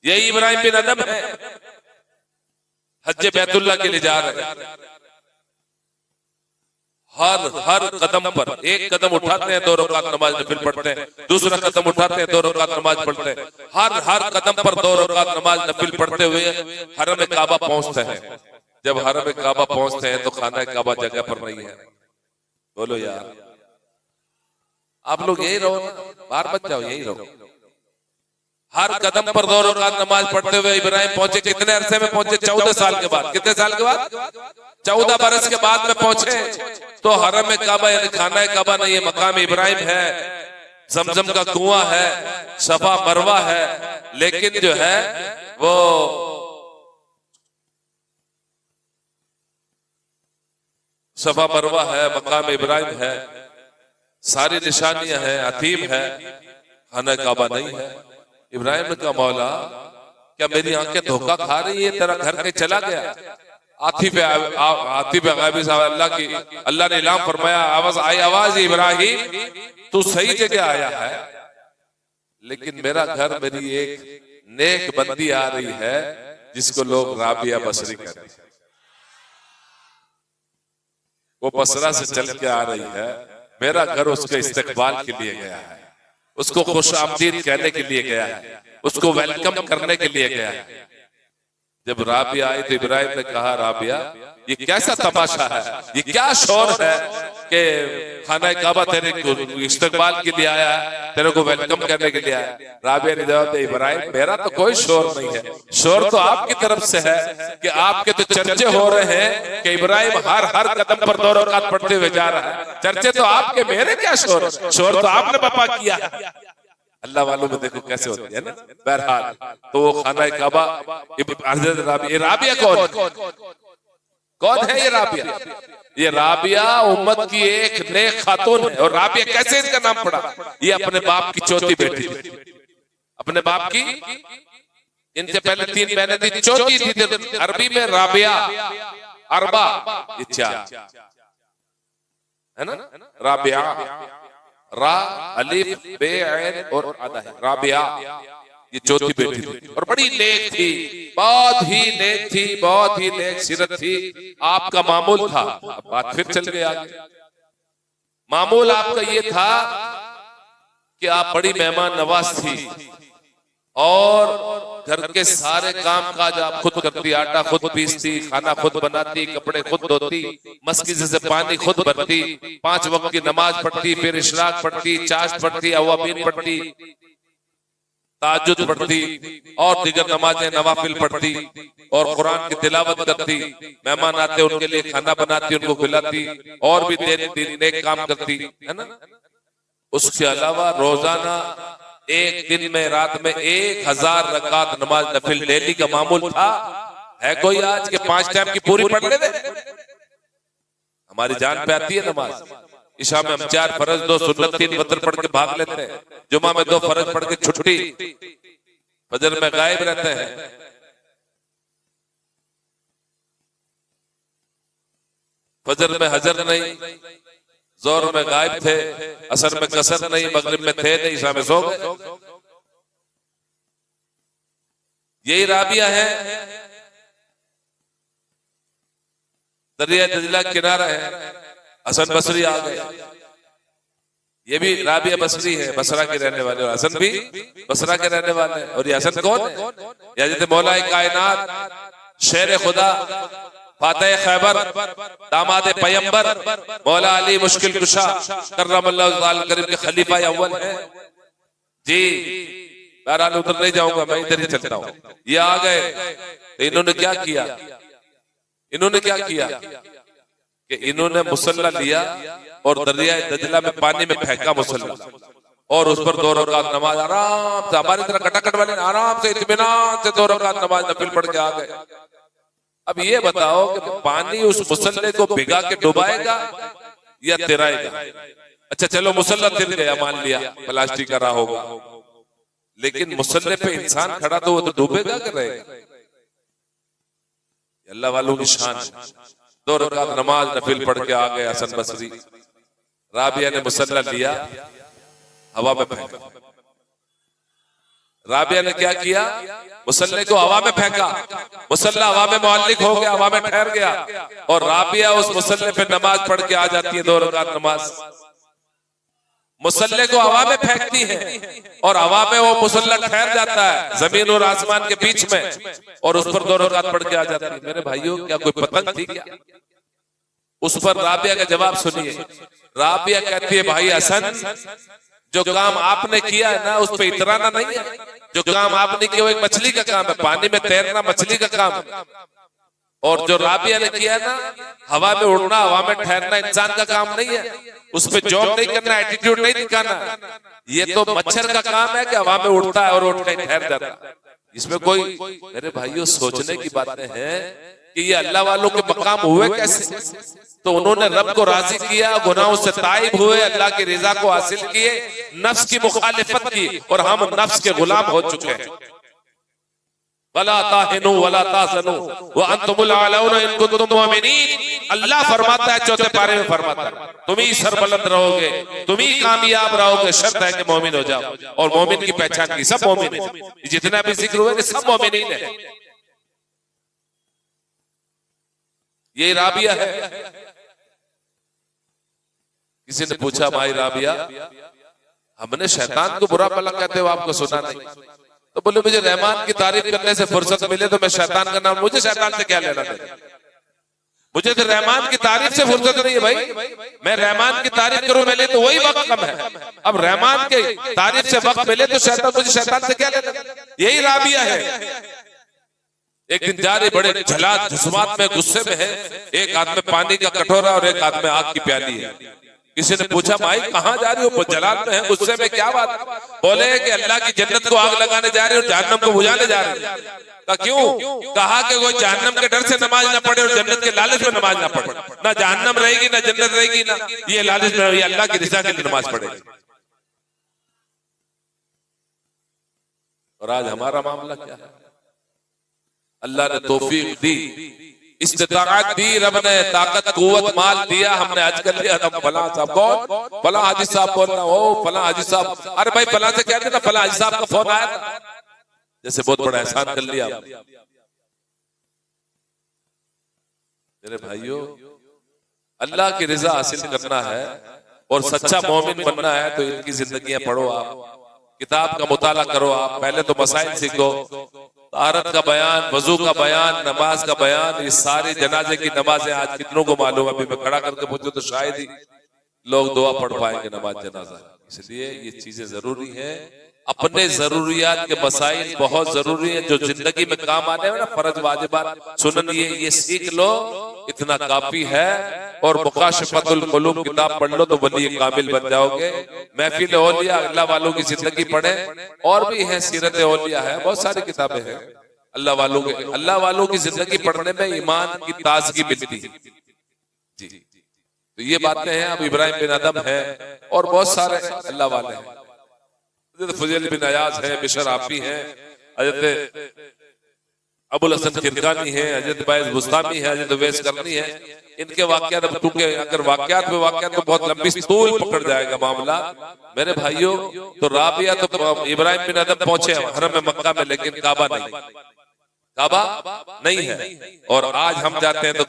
यही इब्राहिम बिन अदम है, हज बैतुल्लाह के लिए जा रहे हैं। हर कदम पर एक कदम उठाते हैं 2 रकात नमाज नफिल पढ़ते हैं, दूसरा कदम उठाते हैं 2 रकात नमाज पढ़ते हैं। हर कदम पर 2 रकात नमाज नफिल पढ़ते हुए हरम काबा पहुंचते हैं। जब हरम काबा पहुंचते हैं तो खाना काबा जगह पर नहीं है। बोलो यार, आप लोग यही रहो ना, बाहर मत जाओ, यही रहो। हर कदम पर 2 रकात नमाज पढ़ते हुए इब्राहिम पहुंचे। कितने अरसे में पहुंचे? 14 साल के बाद। कितने साल के बाद? 14 बरस के बाद में पहुंचे। तो हरम काबा यानी खाना काबा नहीं है, मकाम इब्राहिम है, जमजम का कुआं है, सफा मरवा है, लेकिन जो है वो सफा मरवा है, मकाम इब्राहिम है, सारी निशानियां हैं, अतीम है, खाना काबा नहीं है। इब्राहिम ने कहा, मौला क्या मेरी आंखें धोखा खा रही है? तेरा घर कहीं चला गया? आतिफ गायबी साहब अल्लाह ने इलाम फरमाया, आवाज इब्राहिम तू सही जगह आया है, लेकिन मेरा घर, मेरी एक नेक बंदी आ रही है जिसको लोग राबिया बसरी कहते हैं। वो बसरा से चल के आ रही है, मेरा घर उसके इस्तकबाल के लिए गया है, उसको खुश आमदीद कहने के लिए गया है, उसको वेलकम करने के लिए गया है। जब राबिया आई तो इब्राहिम ने कहा, राबिया ये कैसा तमाशा है, ये क्या शोर है कि खाना काबा तेरे इस्तकबाल के लिए आया है, तेरे को वेलकम करने के लिए आया। राबिया ने जवाब दिया, इब्राहिम मेरा तो कोई शोर नहीं है, शोर तो आपकी तरफ से है कि आपके तो चर्चे हो रहे हैं कि इब्राहिम हर कदम पर 2 रकात पढ़ते हुए जा रहा है। चर्चे तो आपके, मेरे क्या शोर? शोर तो आपने बपा किया है। अल्लाह वालों में देखो कैसे होती है ना। बहरहाल तो वो खाना काबा, राबिया कौन है? ये राबिया, ये राबिया उम्मत की एक नेक खातून है। और राबिया कैसे इसका नाम पड़ा? ये अपने बाप की चौथी बेटी थी, अपने बाप की, इनसे पहले 3 बहनें थी, चौथी थी। अरबी में राबिया, अरबा, ये 4 है ना। राबिया, रा अलिफ बे ऐन और आधा है, राबिया ये चौथी बेटी थी और बड़ी नेक थी, बहुत ही नेक थी, बहुत ही नेक सीरत थी। आपका मामूल था, बात फिर चल गया। मामूल आपका ये था कि आप बड़ी मेहमान नवाज थी और घर के सारे काम काज आप खुद करती, आटा खुद पीसती, खाना खुद बनाती, कपड़े खुद धोती, मस्जिद से पानी खुद भरती, 5 वक्त की नमाज पढ़ती, फिर इशराक पढ़ती, चाश पढ़ती, अवाबीन पढ़ती, ताजुद पढ़ती और दीगर नमाजें नवाफिल पढ़ती और कुरान की तिलावत करती। मेहमान आते उनके लिए खाना बनाती, उनको खिलाती और भी नेक काम करती है ना। उसके अलावा रोजाना एक दिन में, रात में 1000 रकात नमाज नफिल डेली का मामूल था। है कोई आज के 5 टाइम की पूरी पढ़ ले? हमारी जान पे आती है नमाज। इशा में हम 4 फर्ज, 2 सुन्नत, 3 वतर पढ़ के भाग लेते हैं। जुमा में 2 फर्ज पढ़ के छुट्टी, फजर में गायब रहते हैं। फजर में हजर नहीं, जोर में गायब थे, असर में कसर नहीं, मगरिब में थे नहीं, ईशा में सो गए। यही राबिया है, दरिया दजला किनारा है। हसन बसरी आ गए, ये भी राबिया बसरी है, बसरा के रहने वाले, और हसन भी बसरा के रहने वाले हैं। और ये हसन कौन है? या जैसे मौला कायनात, शेर खुदा, फातह खैबर, दामाद पैगंबर, मौला अली मुश्किल कुशा कर्रमल्लाहु ताला करीम के खलीफा अव्वल है जी। बहरहाल उधर नहीं जाऊंगा, मैं इधर ही चलता हूँ। ये आ गए तो इन्होंने क्या किया? इन्होंने क्या किया कि इन्होंने मुसल्ला लिया और दरिया दजला में पानी में फेंका मुसल्ला, और उस पर 2 रकात नमाज आराम से, हमारी तरह कटाकट वाले आराम से इत्मीनान से 2 रकात नमाज नफिल पढ़ के आ गए। अब ये बताओ कि पानी उस मुसल्ले को भिगा के डुबाएगा या तिराएगा? अच्छा चलो मुसल्ला तिर गया, मान लिया प्लास्टिक का रहा होगा, लेकिन मुसल्ले पे इंसान खड़ा तो वो तो डूबेगा कि रहेगा? अल्लाह वालों की शान। 2 रकात नमाज नफिल पढ़ के आ गए हसन बसरी। राबिया ने मुसल्ला लिया हवा में फेंका। राबिया ने क्या किया, मुसल्ले को हवा में फेंका, मुसल्ला हवा में मुअल्लिक हो गया, हवा में ठहर गया, और राबिया उस मुसल्ले पे नमाज पढ़ के आ जाती है, 2 रकात नमाज। मुसल्ले को हवा में फेंकती है और हवा में वो मुसल्ला ठहर जाता है जमीन और आसमान के बीच में, और उस पर 2 रकात पढ़ के आ जाती है। मेरे भाइयों, क्या कोई पतंग थी क्या? उस पर राबिया का जवाब सुनिए। राबिया कहती है, भाई हसन, जो काम आपने किया है ना, उस पर इतराना नहीं है। जो काम आपने किया वो एक मछली का काम है, पानी में तैरना मछली का काम है। और जो राबिया ने किया ना, हवा में उड़ना, हवा में ठहरना, इंसान का काम नहीं है। उस पर जॉब नहीं करना, एटीट्यूड नहीं दिखाना। ये तो मच्छर का काम है कि हवा में उड़ता है और उठ के ठहर जाता है। इसमें कोई, मेरे भाइयों, सोचने की बातें हैं कि ये अल्लाह वालों के मकाम हुए कैसे। तो उन्होंने रब को राजी किया, गुनाहों से ताइब हुए, अल्लाह की रज़ा को हासिल किए, नफ्स की मुखालिफत की, और हम नफ्स के गुलाम हो चुके हैं। वला ताहिनु वला ताज़नु व अंतुमुल आलौना इन कुंतुम मुमिनीन। अल्लाह फरमाता है, 4 पारे में फरमाता है, तुम ही सरबलंद रहोगे, तुम ही कामयाब रहोगे, शर्त है कि मोमिन हो जाओ। और मोमिन की पहचान की, सब मोमिन है, जितना भी जिक्र हुआ सब मोमिनीन है। ये राबिया है। किसी ने पूछा, भाई राबिया, हमने शैतान को बुरा भला कहते हो आपको सुना नहीं? तो बोले, मुझे रहमान की तारीफ करने से फुर्सत मिले तो मैं शैतान का नाम, मुझे शैतान से क्या लेना देना? मुझे तो रहमान की तारीफ से फुर्सत नहीं है भाई। मैं रहमान की तारीफ करूं मेरे तो वही वक्त कम है। अब रहमान के तारीफ से वक्त मिले तो शैतान, मुझे शैतान से क्या लेना? यही राबिया है। एक दिन जा रही, बड़े झलात जुस्मात में, गुस्से में है, एक हाथ में पानी का कटोरा और एक हाथ में आग की प्याली है। किसी ने पूछा, भाई कहाँ जा रही हो? जलाल में है, गुस्से में, क्या बात? बोले कि अल्लाह की जन्नत को आग लगाने जा रही हो, जहन्नम को बुझाने जा रही हो। कहा क्यों? कहा कि कोई जहन्नम के डर से नमाज ना पढ़े और जन्नत के लालच में नमाज ना पढ़े। ना जहन्नम रहेगी ना जन्नत रहेगी, ना ये लालच में, ये अल्लाह की रज़ा के लिए नमाज पढ़ेगी। और आज हमारा मामला क्या है? अल्लाह ने तौफीक दी, इस्तिताअत दी, रब ने ताकत कुव्वत माल दिया, हमने हज कर लिया। हम फला साहब, कौन? फला हाजी साहब बोल रहा, ओ फला हाजी साहब। अरे भाई फला से कहते ना, फला हाजी साहब का फोन आया था, जैसे बहुत बड़ा एहसान कर लिया। मेरे भाइयों, अल्लाह की रज़ा हासिल करना है और सच्चा मोमिन बनना है तो इनकी जिंदगियां पढ़ो, आप किताब का मुताला करो। आप पहले तो मसाइल सीखो, तारत का बयान, वजू का बयान, नमाज का बयान। ये सारी जनाजे की नमाजें आज कितनों को मालूम? अभी मैं खड़ा करके पूछूं तो शायद ही लोग दुआ पढ़ पाएंगे नमाज जनाजा। इसलिए ये चीजें जरूरी है। अपने जरूरियात के मसाइल बहुत जरूरी है, जो जिंदगी में काम आने हैं ना, फर्ज वाजिबात सुनन, ये सीख लो, इतना काफी है। और मुकाशफतुल कुलूब किताब पढ़ लो तो वली कामिल बन जाओगे। महफिल औलिया, अल्लाह वालों की जिंदगी पढ़े, और भी है, सीरत औलिया है, बहुत सारी किताबें हैं अल्लाह वालों के। अल्लाह वालों की जिंदगी पढ़ने में ईमान की ताजगी मिलती है जी। तो ये बातें हैं। अब इब्राहिम बिन अदम है और बहुत सारे अल्लाह वाले हैं। हज़रत फज़ील बिन अयाज है, बिशर आफी है, हज़रत अबुल हसन किरकानी है, हज़रत बाइज़ बुस्तामी है, हज़रत वैस करनी है। इनके वाक़यात, अब क्योंकि अगर वाक़यात में वाक़यात तो बहुत लंबी तूल पकड़ जाएगा मामला। मेरे भाइयों, तो राबिया तो इब्राहिम बिन अदम पहुंचे हरम में मक्का में, लेकिन काबा नहीं, काबा नहीं है। और आज हम जाते हैं तो